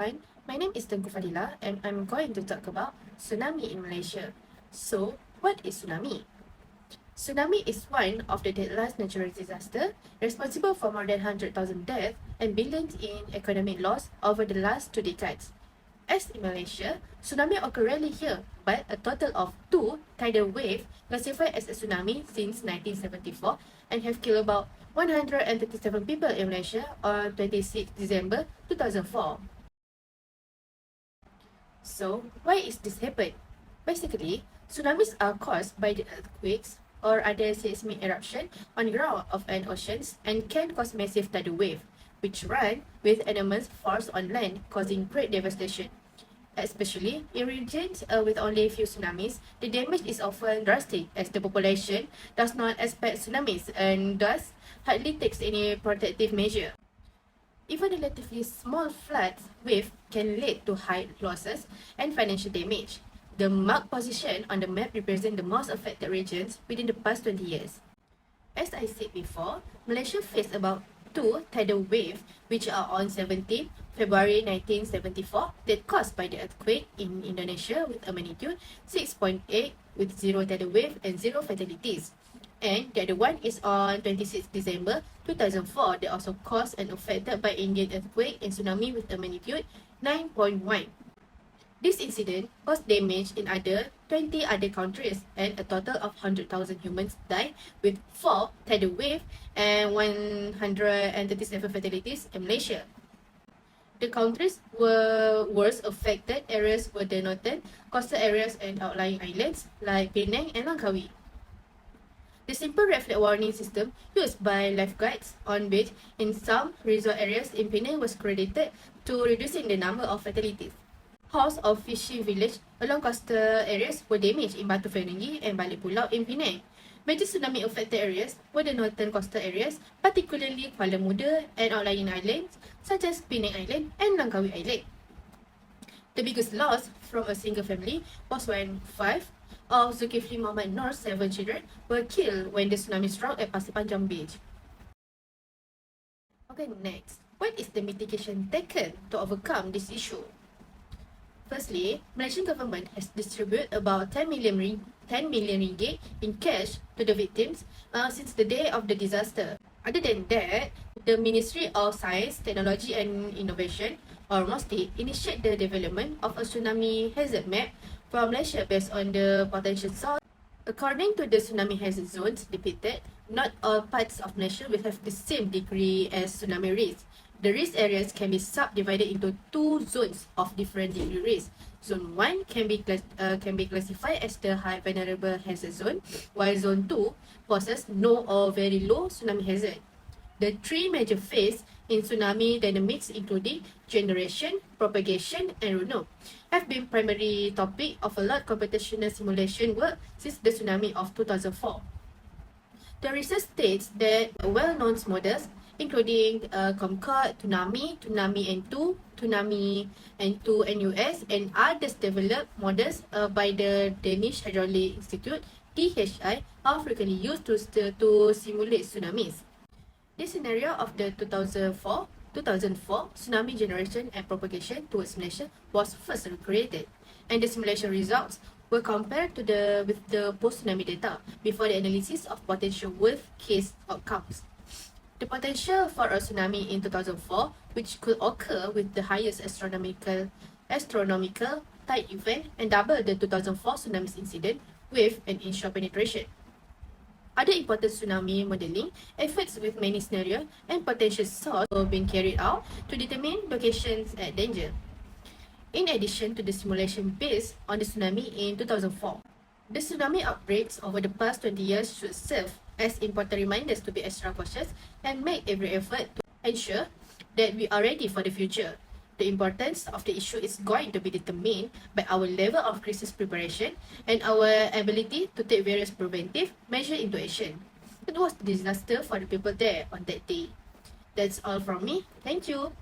everyone, my name is Tengku Fadila and I'm going to talk about tsunami in Malaysia. So, what is tsunami? Tsunami is one of the deadliest natural disasters responsible for more than 100,000 deaths and billions in economic loss over the last 2 decades. As in Malaysia, tsunami occur rarely here, but a total of 2 tidal waves classified as a tsunami since 1974 and have killed about 137 people in Malaysia on 26 December 2004. So, why is this happen? Basically, tsunamis are caused by the earthquakes or other seismic eruption on the ground of an oceans and can cause massive tidal wave, which run with enormous force on land, causing great devastation. Especially in regions with only a few tsunamis, the damage is often drastic as the population does not expect tsunamis and thus hardly takes any protective measure. Even a relatively small flood wave can lead to high losses and financial damage. The marked position on the map represents the most affected regions within the past 20 years. As I said before, Malaysia faced about 2 tidal waves which are on 17 February 1974 that caused by the earthquake in Indonesia with a magnitude 6.8 with 0 tidal wave and 0 fatalities. And the other one is on 26 December 2004 that also caused and affected by Indian earthquake and tsunami with a magnitude 9.1. This incident caused damage in 20 other countries and a total of 100,000 humans died with 4 tidal waves and 137 fatalities in Malaysia. The countries were worst affected areas were the northern coastal areas and outlying islands like Penang and Langkawi. The simple reflect warning system used by lifeguards on beach in some resort areas in Penang was credited to reducing the number of fatalities. House of fishing village along coastal areas were damaged in Batu Ferringhi and Balik Pulau in Penang. Major tsunami affected areas were the northern coastal areas, particularly Kuala Muda and outlying islands such as Penang Island and Langkawi Island. The biggest loss from a single family was when 5 of Zulkifli Muhammad Noor's 7 children were killed when the tsunami struck at Pasir Panjang Beach. Okay, next. What is the mitigation taken to overcome this issue? Firstly, Malaysian government has distributed about 10 million ringgit in cash to the victims since the day of the disaster. Other than that, the Ministry of Science, Technology and Innovation, or MOSTI, initiated the development of a tsunami hazard map for Malaysia based on the potential source. According to the tsunami hazard zones depicted, not all parts of Malaysia will have the same degree as tsunami risk. The risk areas can be subdivided into 2 zones of different degree risk. Zone 1 can be classified as the high vulnerable hazard zone, while Zone 2 poses no or very low tsunami hazard. The 3 major phases in tsunami dynamics including generation, propagation and runoff have been primary topic of a lot computational simulation work since the tsunami of 2004. The research states that well-known models including Comcod, Tsunami, Tsunami N2, Tsunami N2 NUS and others developed models by the Danish Hydraulic Institute DHI are frequently used to simulate tsunamis. This scenario of the 2004 tsunami generation and propagation towards Malaysia was first recreated, and the simulation results were compared with the post-tsunami data before the analysis of potential worst case outcomes. The potential for a tsunami in 2004, which could occur with the highest astronomical tide event and double the 2004 tsunami incident with an inshore penetration. Other important tsunami modeling efforts with many scenarios and potential sources are being carried out to determine locations at danger. In addition to the simulation based on the tsunami in 2004, the tsunami outbreaks over the past 20 years should serve as important reminders to be extra cautious and make every effort to ensure that we are ready for the future. The importance of the issue is going to be determined by our level of crisis preparation and our ability to take various preventive measures into action. It was a disaster for the people there on that day. That's all from me. Thank you.